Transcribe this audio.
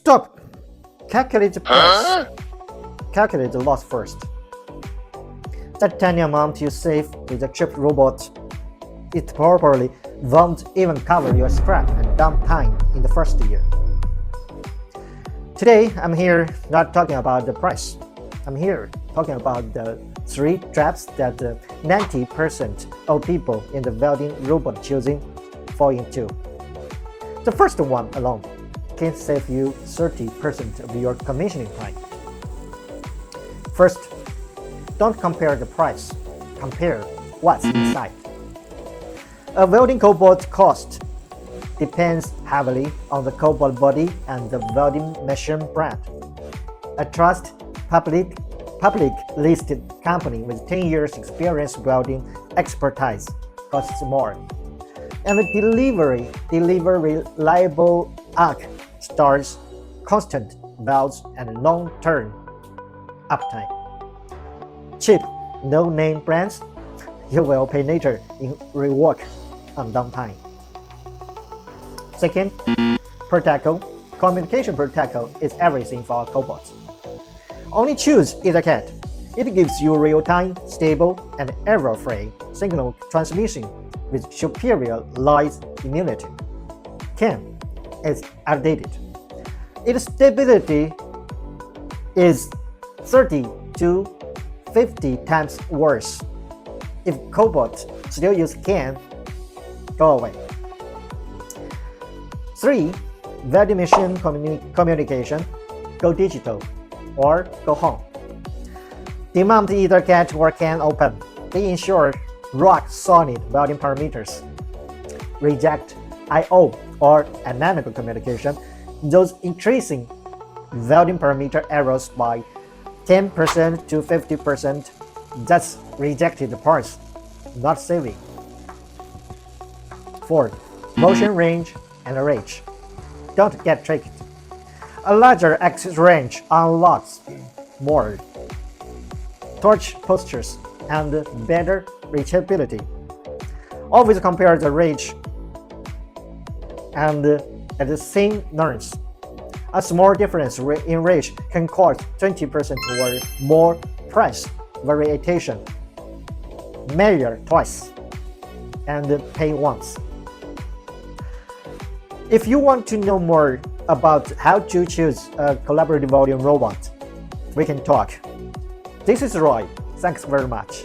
Stop! Calculate the price. Calculate the loss first. The tiny amount you save with a cheap robot, it probably won't even cover your scrap and downtime in the first year. Today, I'm here not talking about the price. I'm here talking about the 3 traps that 90% of people in the welding robot choosing fall into. The first one alone can save you 30% of your commissioning time. First, don't compare the price, compare what's inside. A welding cobot cost depends heavily on the cobot body and the welding machine brand. A trusted public listed company with 10 years experience welding expertise costs more. And the deliver reliable arc stars, constant welds, and long-term uptime. Cheap, no-name brands, you will pay later in rework on downtime. Second, protocol. Communication protocol is everything for cobots. Only choose EtherCAT. It gives you real-time, stable, and error-free signal transmission with superior noise immunity. CAN is outdated. Its stability is 30 to 50 times worse. If cobots still use CAN, go away. 3. Welding machine communication. Go digital or go home. Demount EtherCAT or CAN open. They ensure rock-solid welding parameters. Reject I/O or analog communication, those increasing welding parameter errors by 10% to 50%. That's rejected parts, not saving. 4. Motion range and range. Don't get tricked. A larger axis range unlocks more torch postures and better reachability. Always compare the range and at the same length. A small difference in range can cause 20% or more price variation. Measure twice and pay once. If you want to know more about how to choose a collaborative welding robot, we can talk. This is Roy. Thanks very much.